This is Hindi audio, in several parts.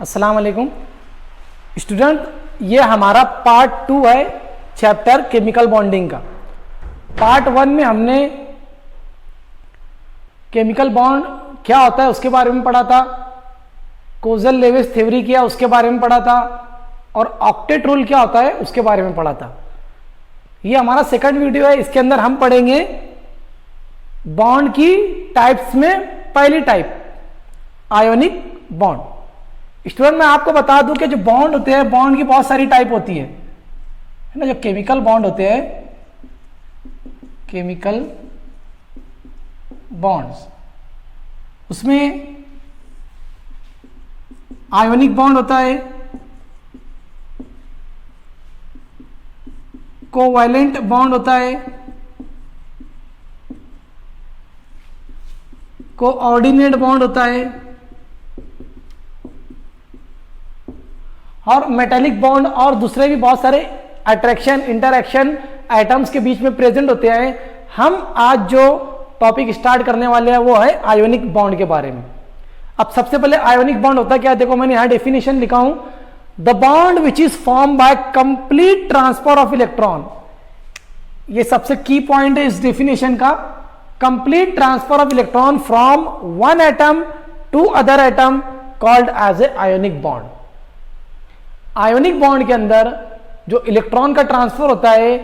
अस्सलाम वालेकुम स्टूडेंट, ये हमारा पार्ट 2 है चैप्टर केमिकल बॉन्डिंग का। पार्ट 1 में हमने केमिकल बॉन्ड क्या होता है उसके बारे में पढ़ा था, कोजल लेविस थ्योरी क्या उसके बारे में पढ़ा था, और ऑक्टेट रूल क्या होता है उसके बारे में पढ़ा था। ये हमारा सेकंड वीडियो है, इसके अंदर हम पढ़ेंगे बॉन्ड की टाइप्स में पहली टाइप आयोनिक बॉन्ड। स्टूडेंट मैं आपको बता दूं कि जो बॉन्ड होते हैं, बॉन्ड की बहुत सारी टाइप होती है ना। जो केमिकल बॉन्ड होते हैं, केमिकल बॉन्ड्स, उसमें आयोनिक बॉन्ड होता है, कोवैलेंट बॉन्ड होता है, कोऑर्डिनेट बॉन्ड होता है, और मेटेलिक बॉन्ड और दूसरे भी बहुत सारे अट्रैक्शन इंटरैक्शन एटम्स के बीच में प्रेजेंट होते हैं। हम आज जो टॉपिक स्टार्ट करने वाले हैं वो है आयोनिक बॉन्ड के बारे में। अब सबसे पहले आयोनिक बॉन्ड होता क्या है, देखो मैंने यहां डेफिनेशन लिखा हूं, the bond which is form by complete transfer of electron. ये सबसे की पॉइंट है इस डेफिनेशन का, complete transfer of electron from one atom to other atom called as a ionic bond. Ionic bond के अंदर जो इलेक्ट्रॉन का ट्रांसफर होता है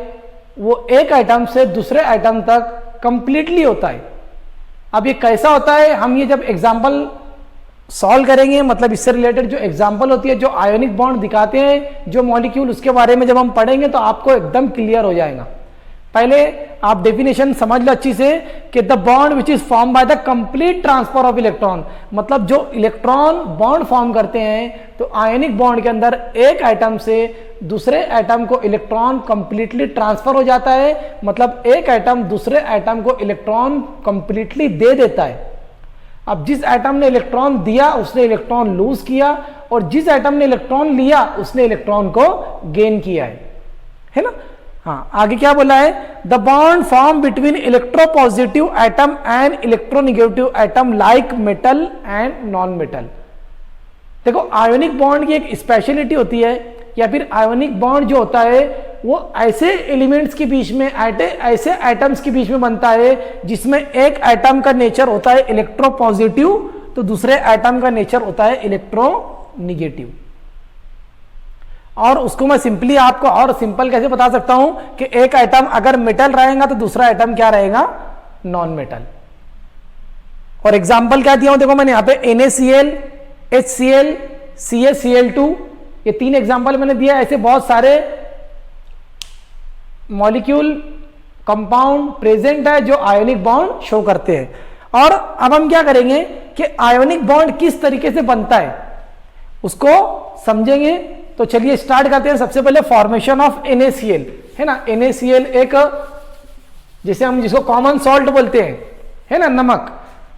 वो एक एटम से दूसरे एटम तक कंप्लीटली होता है। अब ये कैसा होता है, हम ये जब एग्जांपल सॉल्व करेंगे, मतलब इससे रिलेटेड जो एग्जांपल होती है, जो आयोनिक बॉन्ड दिखाते हैं जो मॉलिक्यूल, उसके बारे में जब हम पढ़ेंगे तो आपको एकदम क्लियर हो जाएगा। पहले आप डेफिनेशन समझ लो अच्छी से कि the bond which is form by the complete transfer of electron, मतलब जो इलेक्ट्रॉन बॉन्ड फॉर्म करते हैं तो आयोनिक बॉन्ड के अंदर एक एटम से दूसरे एटम को इलेक्ट्रॉन कंप्लीटली ट्रांसफर हो जाता है, मतलब एक एटम दूसरे एटम को इलेक्ट्रॉन कंप्लीटली दे देता है। अब जिस एटम ने इलेक्ट्रॉन दिया उसने इलेक्ट्रॉन लूज किया, और जिस एटम ने इलेक्ट्रॉन लिया उसने इलेक्ट्रॉन को गेन किया है ना। हाँ, आगे क्या बोला है, the bond form between electropositive atom and electronegative atom like metal and non metal. देखो आयोनिक बॉन्ड की एक स्पेशलिटी होती है, या फिर आयोनिक बॉन्ड जो होता है वो ऐसे एलिमेंट्स के बीच में, ऐसे एटम्स के बीच में बनता है जिसमें एक एटम का नेचर होता है इलेक्ट्रोपॉजिटिव तो दूसरे एटम का नेचर होता है इलेक्ट्रोनिगेटिव। और उसको मैं सिंपली आपको और सिंपल कैसे बता सकता हूं कि एक एटम अगर मेटल रहेगा तो दूसरा एटम क्या रहेगा, नॉन मेटल। और एग्जांपल क्या दिया हूं, देखो मैंने यहां पे NaCl, HCl, CaCl2, ये तीन एग्जांपल मैंने दिया। ऐसे बहुत सारे मॉलिक्यूल कंपाउंड प्रेजेंट है जो आयोनिक बॉन्ड शो करते हैं। और अब हम क्या करेंगे कि आयोनिक बॉन्ड किस तरीके से बनता है उसको समझेंगे। तो चलिए स्टार्ट करते हैं। सबसे पहले फॉर्मेशन ऑफ NaCl है ना। NaCl एक, जैसे हम जिसको कॉमन सॉल्ट बोलते हैं है ना, नमक,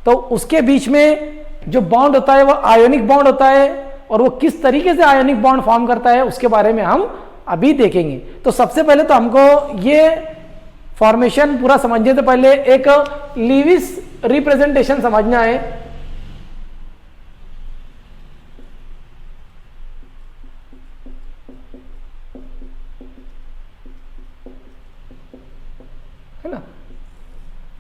तो उसके बीच में जो बॉन्ड होता है वो आयोनिक बॉन्ड होता है, और वो किस तरीके से आयोनिक बॉन्ड फॉर्म करता है उसके बारे में हम अभी देखेंगे। तो सबसे पहले तो हमको ये फॉर्मेशन पूरा समझने से पहले एक लीविस रिप्रेजेंटेशन समझना है।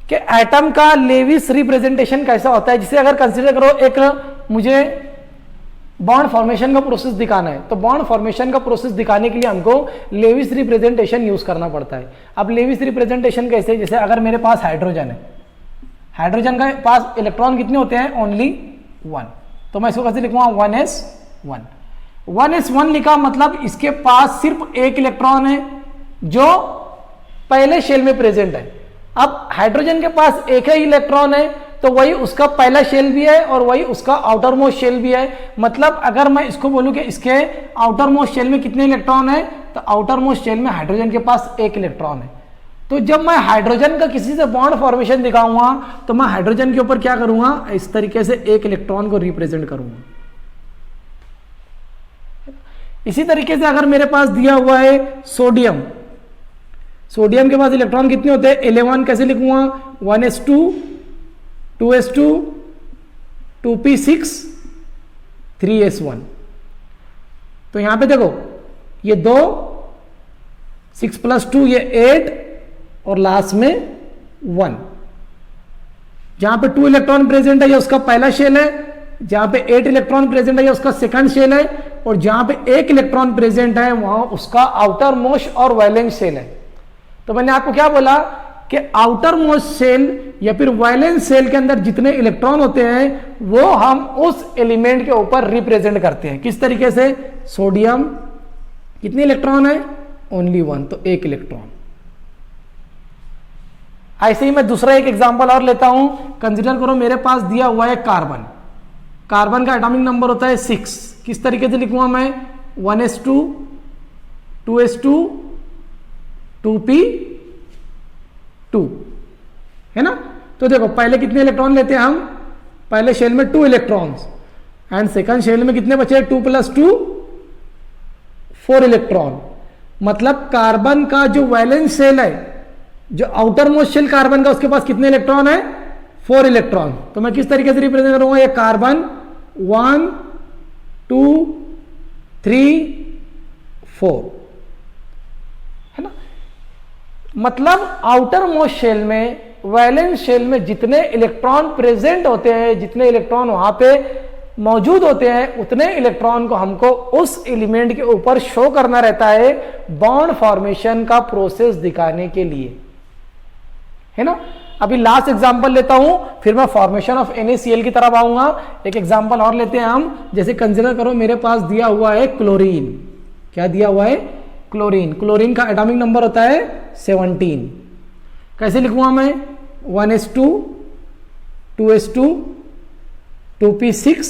कि एटम का लेविस रिप्रेजेंटेशन कैसा होता है। जिसे अगर कंसीडर करो, एक मुझे बॉन्ड फॉर्मेशन का प्रोसेस दिखाना है, तो बॉन्ड फॉर्मेशन का प्रोसेस दिखाने के लिए हमको लेविस रिप्रेजेंटेशन यूज करना पड़ता है। अब लेविस रिप्रेजेंटेशन कैसे, जैसे अगर मेरे पास हाइड्रोजन है, हाइड्रोजन के पास इलेक्ट्रॉन कितने होते हैं, ओनली 1, तो मैं इसको कैसे लिखूंगा, 1s1। 1s1 लिखा मतलब इसके पास सिर्फ एक इलेक्ट्रॉन है जो पहले शेल में प्रेजेंट है। अब हाइड्रोजन के पास एक ही इलेक्ट्रॉन है तो वही उसका पहला शेल भी है और वही उसका आउटर मोस्ट शेल भी है। मतलब अगर मैं इसको बोलूं कि इसके आउटर मोस्ट शेल में कितने इलेक्ट्रॉन है, तो आउटर मोस्ट शेल में हाइड्रोजन के पास एक इलेक्ट्रॉन है। तो जब मैं हाइड्रोजन का किसी से बॉन्ड फॉर्मेशन दिखाऊंगा तो मैं हाइड्रोजन के ऊपर क्या करूंगा, इस तरीके से एक इलेक्ट्रॉन को रिप्रेजेंट करूंगा। इसी तरीके से अगर मेरे पास दिया हुआ है सोडियम, सोडियम के पास इलेक्ट्रॉन कितने होते हैं, 11, कैसे लिखूंगा, 1s2, 2s2, 2p6, 3s1। तो यहां पे देखो ये 2, 6 + 2 ये 8 और लास्ट में 1। जहां पे 2 इलेक्ट्रॉन प्रेजेंट है ये उसका पहला शेल है, जहां पे 8 इलेक्ट्रॉन प्रेजेंट है ये उसका सेकंड शेल है, और जहां पे 1 इलेक्ट्रॉन प्रेजेंट है वहां उसका आउटर मोस्ट और वैलेंस शेल है। तो मैंने आपको क्या बोला कि आउटर मोस्ट शेल या फिर वैलेंस शेल के अंदर जितने इलेक्ट्रॉन होते हैं वो हम उस एलिमेंट के ऊपर रिप्रेजेंट करते हैं। किस तरीके से? सोडियम कितने इलेक्ट्रॉन है? ओनली 1, तो 1 इलेक्ट्रॉन। ऐसे ही मैं दूसरा एक एग्जांपल और लेता हूं। कंसीडर करो मेरे पास दिया हुआ है कार्बन। कार्बन का एटॉमिक नंबर होता है 6। किस तरीके से लिखूंगा मैं? 1s2 2s2 2p2, है ना। तो देखो पहले कितने इलेक्ट्रॉन लेते हैं हम? पहले शेल में 2 इलेक्ट्रॉन्स, एंड सेकंड शेल में कितने बचे? 2 + 2 4 इलेक्ट्रॉन। मतलब कार्बन का जो वैलेंस शेल है, जो आउटर मोस्ट शेल कार्बन का, उसके पास कितने इलेक्ट्रॉन है? 4 इलेक्ट्रॉन। तो मैं किस तरीके से रिप्रेजेंट करूंगा? ये कार्बन 1 2 3 4, है ना। मतलब आउटर मोस्ट शेल में, वैलेंस शेल में जितने इलेक्ट्रॉन प्रेजेंट होते हैं, जितने इलेक्ट्रॉन वहां पे मौजूद होते हैं, उतने इलेक्ट्रॉन को हमको उस एलिमेंट के ऊपर शो करना रहता है बॉन्ड फॉर्मेशन का प्रोसेस दिखाने के लिए, है ना। अभी लास्ट एग्जांपल लेता हूं, फिर मैं फॉर्मेशन ऑफ NaCl की तरफ आऊंगा। एक एग्जांपल और लेते हैं हम। जैसे कंसीडर करो मेरे पास दिया हुआ है क्लोरीन। क्या दिया हुआ है? क्लोरीन। क्लोरीन का एटॉमिक नंबर होता है 17। कैसे लिखूंगा मैं? 1s2 2s2 2p6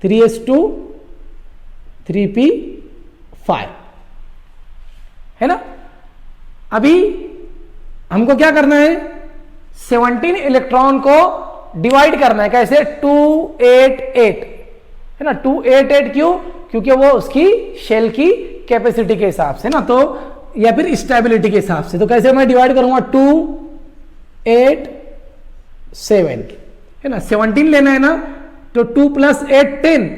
3s2 3p5, है ना। अभी हमको क्या करना है? 17 इलेक्ट्रॉन को डिवाइड करना है। कैसे? 2 8 8, है ना। 2 8 8 क्यों? क्योंकि वो उसकी शेल की कैपेसिटी के हिसाब से ना, तो या फिर स्टेबिलिटी के हिसाब से। तो कैसे मैं डिवाइड करूंगा? 2 8 7, है ना। 17 लेना है ना, तो 2 + 8 10।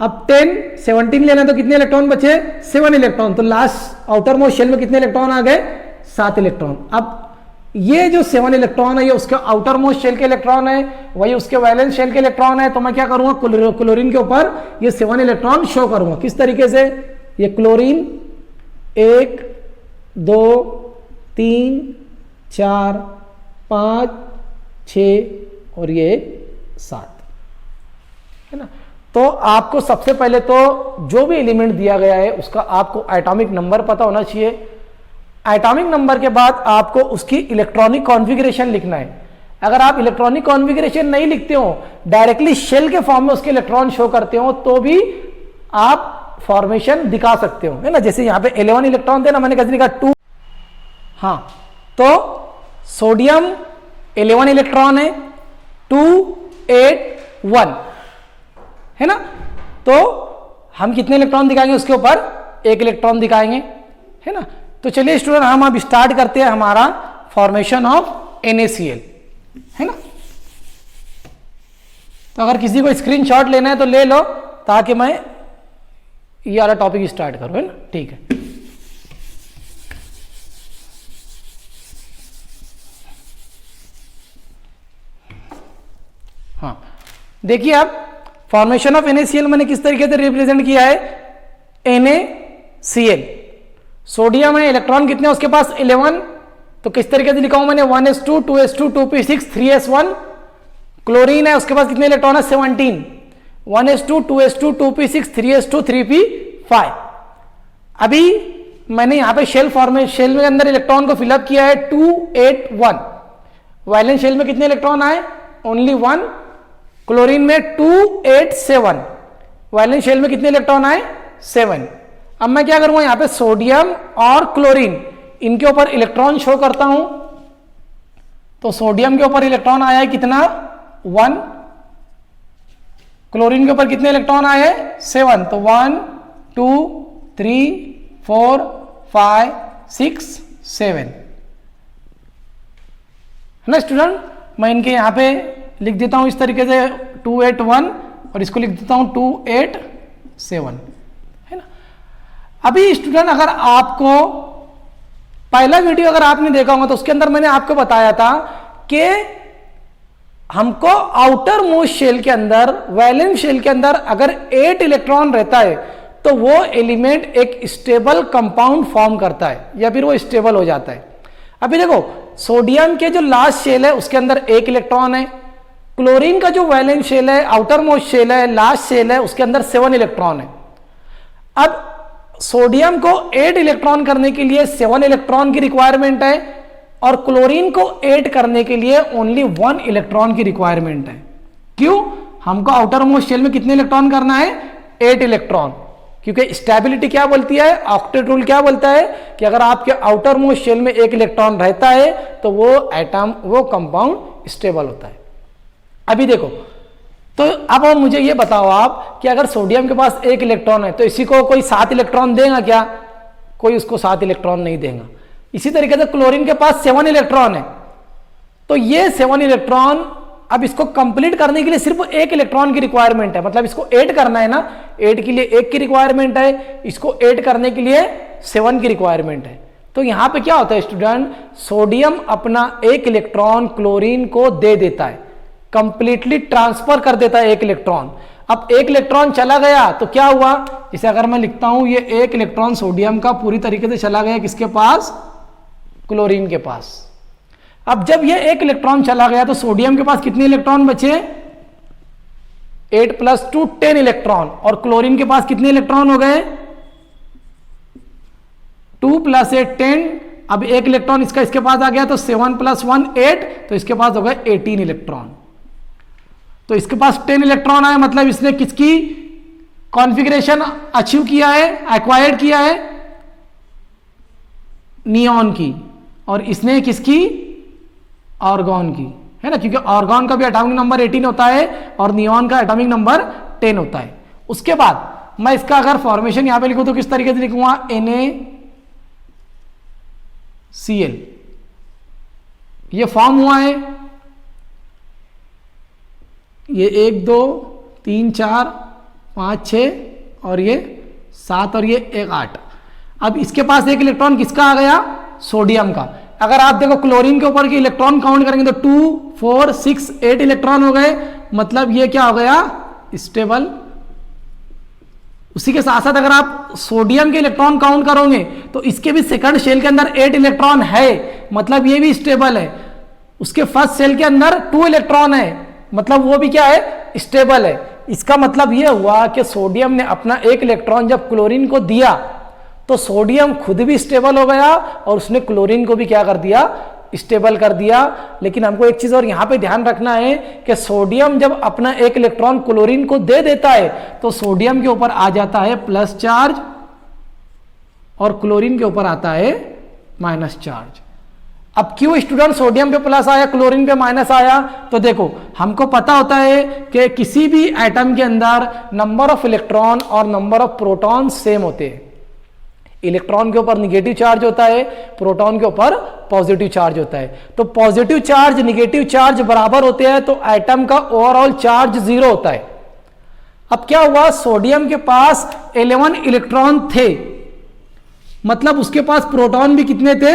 अब 10 17 लेना है तो कितने इलेक्ट्रॉन बचे? 7 इलेक्ट्रॉन। तो लास्ट आउटर मोस्ट शेल में कितने इलेक्ट्रॉन आ गए? 7 इलेक्ट्रॉन। अब ये जो 7 इलेक्ट्रॉन है ये उसके आउटर मोस्ट शेल के इलेक्ट्रॉन है, वही उसके वैलेंस शेल के इलेक्ट्रॉन है। तो मैं क्या करूंगा? क्लोरीन के ऊपर ये 7 इलेक्ट्रॉन शो करूंगा। किस तरीके से? ये क्लोरीन 1 2 3 4 5 6 और ये 7, है ना। तो आपको सबसे पहले तो जो भी एलिमेंट दिया गया है उसका आपको एटॉमिक नंबर पता होना चाहिए। एटॉमिक नंबर के बाद आपको उसकी इलेक्ट्रॉनिक कॉन्फ़िगरेशन लिखना है। अगर आप इलेक्ट्रॉनिक कॉन्फ़िगरेशन नहीं लिखते हो, डायरेक्टली शेल के फॉर्म में उसके इलेक्ट्रॉन शो करते हो, तो भी आप फॉर्मेशन दिखा सकते हो, है ना। जैसे यहां पे 11 इलेक्ट्रॉन थे ना, मैंने कैसे लिखा? 2। हाँ, तो सोडियम 11 इलेक्ट्रॉन है, 2 8 1, है ना। तो हम कितने इलेक्ट्रॉन दिखाएंगे उसके ऊपर? 1 इलेक्ट्रॉन दिखाएंगे, है ना। तो चलिए स्टूडेंट हम अब स्टार्ट करते हैं हमारा फॉर्मेशन ऑफ NaCl, है ना। तो अगर किसी को स्क्रीनशॉट लेना है तो ले लो, ताकि मैं ये वाला टॉपिक स्टार्ट करूं, है ना। ठीक है। हाँ, देखिए अब फॉर्मेशन ऑफ NaCl मैंने किस तरीके से रिप्रेजेंट किया है? NaCl सोडियम है, इलेक्ट्रॉन कितने हैं उसके पास? 11। तो किस तरीके से लिखा हूं मैंने? 1s2 2s2 2p6 3s1। Chlorine है, उसके पास कितने इलेक्ट्रॉन है? 17। 1s2 2s2 2p6 3s2 3p5। अभी मैंने यहां पे शेल के अंदर इलेक्ट्रॉन को फिलअप किया है 2 8 1। वैलेंस शेल में कितने इलेक्ट्रॉन आए? ओनली 1। क्लोरीन में 2 8 7। वैलेंस शेल में कितने इलेक्ट्रॉन आए? 7। अब मैं क्या करूंगा? यहां पे सोडियम और क्लोरीन, इनके ऊपर इलेक्ट्रॉन शो करता हूं। तो सोडियम के ऊपर इलेक्ट्रॉन आया है कितना? 1। क्लोरीन के ऊपर कितने इलेक्ट्रॉन आए हैं? 7। तो 1 2 3 4 5 6 7, है ना स्टूडेंट। मैं इनके यहां पे लिख देता हूं इस तरीके से 2 8 1, और इसको लिख देता हूं 2 8 7, है अभी स्टूडेंट अगर आपको पहला वीडियो अगर आपने देखा होगा तो उसके अंदर मैंने आपको बताया था कि हमको आउटर मोस्ट शेल के अंदर, वैलेंस शेल के अंदर अगर 8 इलेक्ट्रॉन रहता है तो वो एलिमेंट एक स्टेबल कंपाउंड फॉर्म करता है या फिर वो स्टेबल हो जाता है। अभी देखो सोडियम के जो लास्ट शेल है उसके अंदर 1 इलेक्ट्रॉन है, क्लोरीन का जो वैलेंस शेल है, आउटर मोस्ट शेल है, लास्ट शेल है, उसके अंदर 7 इलेक्ट्रॉन है। अब सोडियम को 8 इलेक्ट्रॉन करने के लिए 7 इलेक्ट्रॉन की रिक्वायरमेंट है और क्लोरीन को 8 करने के लिए ओनली 1 इलेक्ट्रॉन की रिक्वायरमेंट है। क्यों? हमको आउटर मोस्ट शेल में कितने इलेक्ट्रॉन करना है? 8 इलेक्ट्रॉन, क्योंकि स्टेबिलिटी क्या बोलती है, ऑक्टेट रूल क्या बोलता है कि अगर आपके आउटर मोस्ट शेल में 1 इलेक्ट्रॉन रहता है तो वो एटम, वो कंपाउंड स्टेबल होता है। अभी देखो, तो अब मुझे ये बताओ आप कि अगर सोडियम के पास 1 इलेक्ट्रॉन है तो इसी को कोई 7 इलेक्ट्रॉन देगा क्या? कोई उसको 7 इलेक्ट्रॉन नहीं देगा। इसी तरीके से क्लोरीन के पास 7 इलेक्ट्रॉन है तो ये 7 इलेक्ट्रॉन, अब इसको कंप्लीट करने के लिए सिर्फ 1 इलेक्ट्रॉन की रिक्वायरमेंट है, मतलब इसको 8 करना है ना, 8 के लिए 1 की रिक्वायरमेंट है, इसको 8 करने के लिए 7 की रिक्वायरमेंट है। तो यहां पे क्या होता है स्टूडेंट, सोडियम अपना 1 इलेक्ट्रॉन क्लोरीन को दे देता है, कंप्लीटली ट्रांसफर कर देता है 1 इलेक्ट्रॉन। अब 1 इलेक्ट्रॉन चला गया तो क्या हुआ, इसे अगर मैं लिखता हूं ये 1 इलेक्ट्रॉन सोडियम का पूरी तरीके से चला गया किसके पास? क्लोरीन के पास। अब जब ये 1 इलेक्ट्रॉन चला गया तो सोडियम के पास कितने इलेक्ट्रॉन बचे? 8 + 2 10 इलेक्ट्रॉन, और क्लोरीन के पास कितने इलेक्ट्रॉन हो गए? 2 + 8 10। अब 1 इलेक्ट्रॉन इसका इसके पास आ गया तो 7 + 1 8, तो इसके पास हो गए 18 इलेक्ट्रॉन। तो इसके पास 10 इलेक्ट्रॉन आए, मतलब इसने किसकी कॉन्फ़िगरेशन अचीव किया है, एक्वायर्ड किया है? नियॉन की। और इसने किसकी? आर्गॉन की, है ना, क्योंकि आर्गॉन का भी एटॉमिक नंबर 18 होता है और नियॉन का एटॉमिक नंबर 10 होता है। उसके बाद मैं इसका अगर फॉर्मेशन यहां पे लिखूं तो किस तरीके से लिखूंगा? NaCl, ये फॉर्म हुआ है, ये 1 2 3 4 5 6 और ये 7 और ये 1 8। अब इसके पास 1 इलेक्ट्रॉन किसका आ गया? सोडियम का। अगर आप देखो क्लोरीन के ऊपर के इलेक्ट्रॉन काउंट करेंगे तो 2 4 6 8 इलेक्ट्रॉन हो गए, मतलब ये क्या हो गया? स्टेबल। उसी के साथ साथ अगर आप सोडियम के इलेक्ट्रॉन काउंट करोगे तो इसके भी सेकंड शेल के अंदर 8 इलेक्ट्रॉन है, मतलब ये भी स्टेबल है। उसके फर्स्ट शेल के अंदर 2 इलेक्ट्रॉन है, मतलब वो भी क्या है? स्टेबल है। इसका मतलब यह हुआ कि सोडियम ने अपना 1 इलेक्ट्रॉन जब क्लोरीन को दिया तो सोडियम खुद भी स्टेबल हो गया और उसने क्लोरीन को भी क्या कर दिया? स्टेबल कर दिया। लेकिन हमको एक चीज और यहां पे ध्यान रखना है कि सोडियम जब अपना 1 इलेक्ट्रॉन क्लोरीन को दे देता है तो सोडियम के ऊपर आ जाता है प्लस चार्ज और क्लोरीन के ऊपर आता है माइनस चार्ज। अब क्यों स्टूडेंट सोडियम पे प्लस आया, क्लोरीन पे माइनस आया? तो देखो, हमको पता होता है कि किसी भी एटम के अंदर नंबर ऑफ इलेक्ट्रॉन और नंबर ऑफ प्रोटॉन सेम होते हैं। इलेक्ट्रॉन के ऊपर निगेटिव चार्ज होता है, प्रोटॉन के ऊपर पॉजिटिव चार्ज होता है। तो पॉजिटिव चार्ज निगेटिव चार्ज बराबर होते हैं तो एटम का ओवरऑल चार्ज 0 होता है। अब क्या हुआ, सोडियम के पास 11 इलेक्ट्रॉन थे, मतलब उसके पास प्रोटॉन भी कितने थे?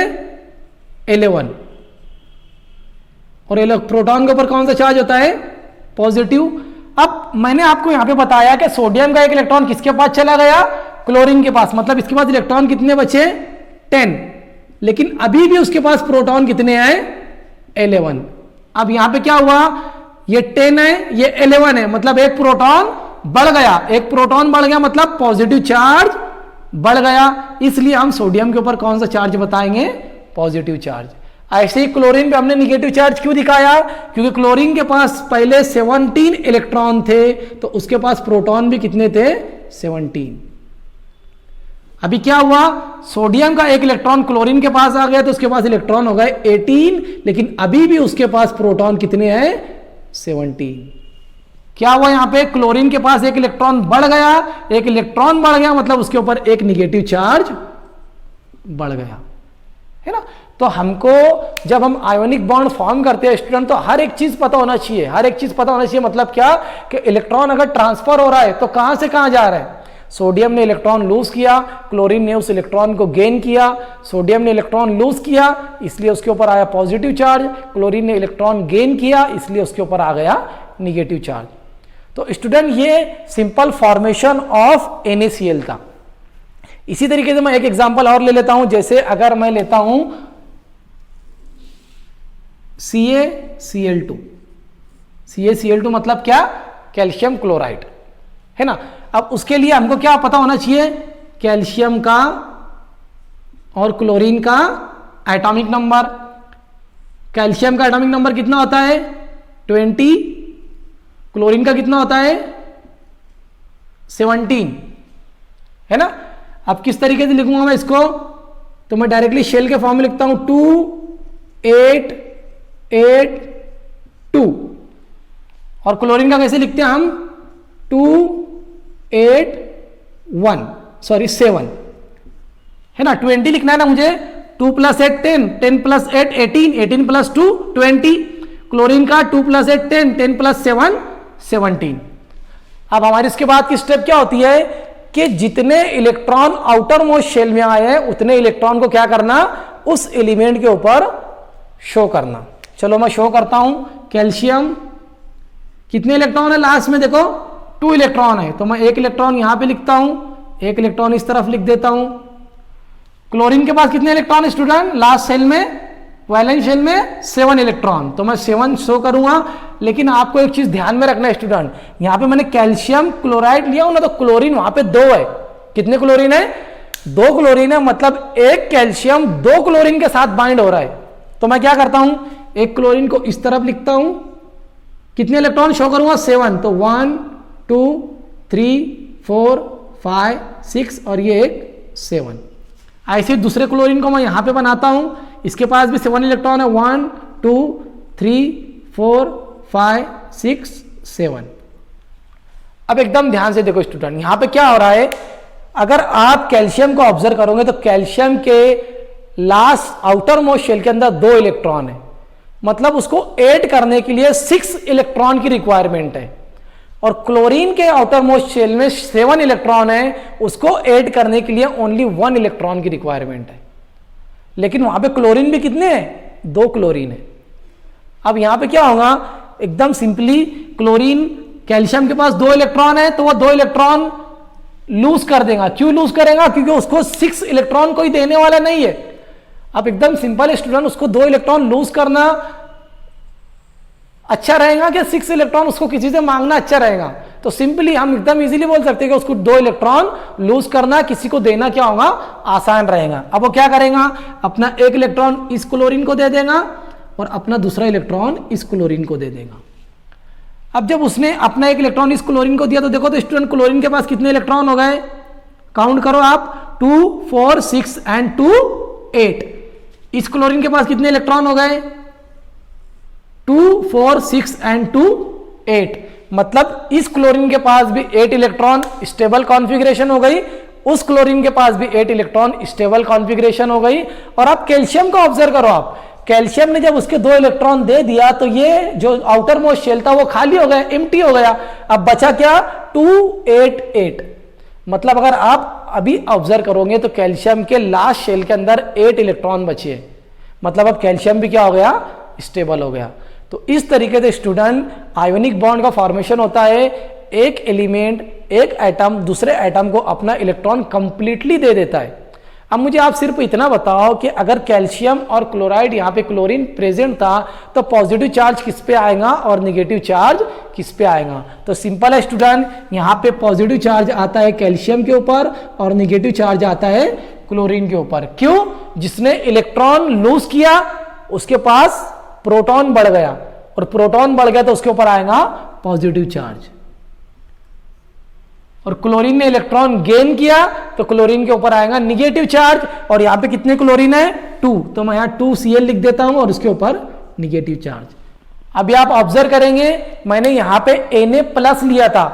11। और प्रोटॉन के ऊपर कौन सा चार्ज होता है? पॉजिटिव। अब मैंने आपको यहां पे बताया कि सोडियम का 1 इलेक्ट्रॉन किसके पास चला गया? क्लोरीन के पास, मतलब इसके पास इलेक्ट्रॉन कितने बचे? 10। लेकिन अभी भी उसके पास प्रोटॉन कितने आए? 11। अब यहां पे क्या हुआ, ये 10 है, ये 11 है, मतलब एक प्रोटॉन बढ़ गया। एक प्रोटॉन बढ़ गया मतलब पॉजिटिव चार्ज बढ़ गया, इसलिए हम सोडियम के ऊपर कौन सा चार्ज बताएंगे? Positive charge. ऐसे ही क्लोरीन पे हमने निगेटिव चार्ज क्यों दिखाया? क्योंकि क्लोरीन के पास पहले 17 इलेक्ट्रॉन थे तो उसके पास प्रोटॉन भी कितने थे? 17। अभी क्या हुआ, सोडियम का 1 इलेक्ट्रॉन क्लोरीन के पास आ गया तो उसके पास इलेक्ट्रॉन हो गए 18, लेकिन अभी भी उसके पास प्रोटॉन कितने हैं? 17। क्या हुआ यहां पे, क्लोरीन के पास 1 इलेक्ट्रॉन बढ़ गया, 1 इलेक्ट्रॉन बढ़ गया मतलब उसके ऊपर एक निगेटिव चार्ज बढ़ गया, है ना। तो हमको जब हम आयोनिक बॉन्ड फॉर्म करते हैं स्टूडेंट, तो हर एक चीज पता होना चाहिए, हर एक चीज पता होना चाहिए। मतलब क्या कि इलेक्ट्रॉन अगर ट्रांसफर हो रहा है तो कहां से कहां जा रहा है? सोडियम ने इलेक्ट्रॉन लूज किया, क्लोरीन ने उस इलेक्ट्रॉन को गेन किया। सोडियम ने इलेक्ट्रॉन लूज किया इसलिए उसके ऊपर आया पॉजिटिव चार्ज, क्लोरीन ने इलेक्ट्रॉन गेन किया इसलिए उसके ऊपर आ गया निगेटिव चार्ज। तो स्टूडेंट ये सिंपल फॉर्मेशन ऑफ NaCl था। इसी तरीके से मैं एक एग्जांपल और ले लेता हूं, जैसे अगर मैं लेता हूं CaCl2, CaCl2 मतलब क्या, कैल्शियम क्लोराइड, है ना। अब उसके लिए हमको क्या पता होना चाहिए, कैल्शियम का और क्लोरीन का एटॉमिक नंबर। कैल्शियम का एटॉमिक नंबर कितना होता है 20, क्लोरीन का कितना होता है 17, है ना। अब किस तरीके से लिखूंगा मैं इसको, तो मैं डायरेक्टली शेल के फॉर्म में लिखता हूं 2 8 8 2, और क्लोरीन का कैसे लिखते हैं हम 2 8 1 सॉरी 7, है ना। 20 लिखना है ना मुझे, 2 + 8 10, 10 + 8 18, 18 + 2 20, क्लोरीन का 2 + 8 10, 10 + 7 17। अब हमारी इसके बाद की स्टेप क्या होती है कि जितने इलेक्ट्रॉन आउटर मोस्ट शेल में आए हैं उतने इलेक्ट्रॉन को क्या करना, उस एलिमेंट के ऊपर शो करना। चलो मैं शो करता हूं। कैल्शियम कितने इलेक्ट्रॉन है लास्ट में, देखो 2 इलेक्ट्रॉन है, तो मैं 1 इलेक्ट्रॉन यहां पे लिखता हूं, 1 इलेक्ट्रॉन इस तरफ लिख देता हूं। क्लोरीन के पास कितने इलेक्ट्रॉन है स्टूडेंट, लास्ट शेल में, वैलेंस शेल में 7 इलेक्ट्रॉन, तो मैं 7 शो करूंगा। लेकिन आपको एक चीज ध्यान में रखना है स्टूडेंट, यहां पे मैंने कैल्शियम क्लोराइड लिया हूं ना, तो क्लोरीन वहां पे 2 है। कितने क्लोरीन है, 2 क्लोरीन है, मतलब एक कैल्शियम 2 क्लोरीन के साथ बाइंड हो रहा है। तो मैं क्या करता हूं, एक क्लोरीन को इस तरफ लिखता हूं, कितने इलेक्ट्रॉन शो करूंगा 7, तो 1 2 3 4 5 6 और ये एक 7। ऐसे दूसरे क्लोरीन को मैं यहां पे बनाता हूं, इसके पास भी 7 इलेक्ट्रॉन है, 1 2 3 4 5 6 7। अब एकदम ध्यान से देखो स्टूडेंट, यहां पे क्या हो रहा है, अगर आप कैल्शियम को ऑब्जर्व करोगे तो कैल्शियम के लास्ट आउटर मोस्ट शेल के अंदर 2 इलेक्ट्रॉन है, मतलब उसको ऐड करने के लिए 6 इलेक्ट्रॉन की रिक्वायरमेंट है। और क्लोरीन के आउटर मोस्ट शेल में 7 इलेक्ट्रॉन है, उसको ऐड करने के लिए ओनली 1 इलेक्ट्रॉन की रिक्वायरमेंट है। लेकिन वहां पे क्लोरीन भी कितने हैं, 2 क्लोरीन है। अब यहां पे क्या होगा, एकदम सिंपली क्लोरीन, कैल्शियम के पास 2 इलेक्ट्रॉन है, तो वह 2 इलेक्ट्रॉन लूज कर देगा। क्यों लूज करेगा, क्योंकि उसको 6 इलेक्ट्रॉन कोई देने वाला नहीं है। अब एकदम सिंपल स्टूडेंट, उसको 2 इलेक्ट्रॉन लूज करना अच्छा रहेगा कि 6 इलेक्ट्रॉन उसको किसी से मांगना अच्छा रहेगा। तो सिंपली हम एकदम इजीली बोल सकते हैं कि उसको 2 इलेक्ट्रॉन लूज करना, किसी को देना क्या होगा, आसान रहेगा। अब वो क्या करेगा, अपना 1 इलेक्ट्रॉन इस क्लोरीन को दे देगा और अपना दूसरा इलेक्ट्रॉन इस क्लोरीन को दे देगा। अब जब उसने अपना 1 इलेक्ट्रॉन इस क्लोरीन को दिया तो देखो तो स्टूडेंट क्लोरीन के पास कितने इलेक्ट्रॉन हो गए, काउंट करो आप, 2 4 6 एंड 2 8। इस क्लोरीन के पास कितने इलेक्ट्रॉन हो गए, 2 4 6 एंड 2 8, मतलब इस क्लोरीन के पास भी 8 इलेक्ट्रॉन स्टेबल कॉन्फ़िगरेशन हो गई, उस क्लोरीन के पास भी 8 इलेक्ट्रॉन स्टेबल कॉन्फ़िगरेशन हो गई। और आप कैल्शियम को ऑब्जर्व करो, आप कैल्शियम ने जब उसके 2 इलेक्ट्रॉन दे दिया तो ये जो आउटर मोस्ट शेल था वो खाली हो गया, एम्प्टी हो गया। अब बचा क्या, 2 8 8, मतलब अगर आप अभी ऑब्जर्व करोगे तो कैल्शियम के लास्ट शेल के अंदर 8 इलेक्ट्रॉन बचे, मतलब अब कैल्शियम भी क्या हो गया, स्टेबल हो गया। तो इस तरीके से स्टूडेंट आयोनिक बॉन्ड का फॉर्मेशन होता है, एक एलिमेंट, एक एटम दूसरे एटम को अपना इलेक्ट्रॉन कंप्लीटली दे देता है। अब मुझे आप सिर्फ इतना बताओ कि अगर कैल्शियम और क्लोराइड, यहाँ पे क्लोरीन प्रेजेंट था, तो पॉजिटिव चार्ज किस पे आएगा और निगेटिव चार्ज किस पे आएगा। तो सिंपल है स्टूडेंट, यहाँ पे पॉजिटिव चार्ज आता है कैल्शियम के ऊपर और निगेटिव चार्ज आता है क्लोरीन के ऊपर। क्यों, जिसने इलेक्ट्रॉन लूज किया उसके पास प्रोटॉन बढ़ गया, और प्रोटॉन बढ़ गया तो उसके ऊपर आएगा पॉजिटिव चार्ज। और क्लोरीन ने इलेक्ट्रॉन गेन किया तो क्लोरीन के ऊपर आएगा निगेटिव चार्ज। और यहां पे कितने क्लोरीन है, 2, तो मैं यहां 2Cl लिख देता हूं और उसके ऊपर निगेटिव चार्ज। अभी आप ऑब्जर्व करेंगे, मैंने यहां पे Na+ लिया था,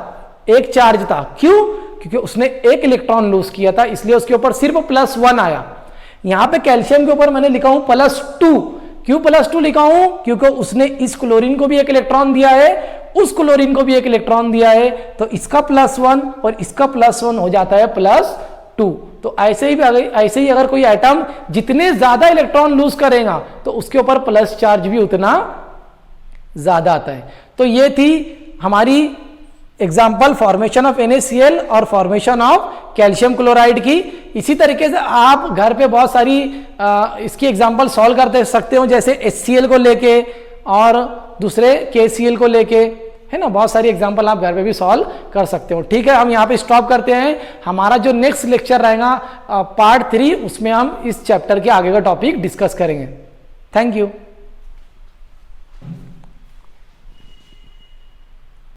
एक चार्ज था। क्यों, क्योंकि उसने 1 इलेक्ट्रॉन लूज किया था, इसलिए उसके ऊपर सिर्फ +1 आया। यहां पे कैल्शियम के ऊपर मैंने लिखा हूं +2, Q+2 लिखा हूं क्योंकि उसने इस क्लोरीन को भी एक इलेक्ट्रॉन दिया है, उस क्लोरीन को भी एक इलेक्ट्रॉन दिया है, तो इसका +1 और इसका +1 हो जाता है +2। तो ऐसे ही अगर कोई एटम जितने ज्यादा इलेक्ट्रॉन लूज करेगा तो उसके ऊपर प्लस चार्ज भी उतना ज्यादा आता है। तो ये थी हमारी एग्जाम्पल फॉर्मेशन ऑफ NaCl और फॉर्मेशन ऑफ कैल्शियम क्लोराइड की। इसी तरीके से आप घर पे बहुत सारी इसकी एग्जाम्पल सॉल्व करते सकते हो, जैसे HCl को लेके और दूसरे KCl को लेके, है ना, बहुत सारी एग्जाम्पल आप घर पे भी सॉल्व कर सकते हो। ठीक है, हम यहाँ पे स्टॉप करते हैं। हमारा जो नेक्स्ट लेक्चर रहेगा पार्ट 3, उसमें हम इस चैप्टर के आगे का टॉपिक डिस्कस करेंगे। Thank you.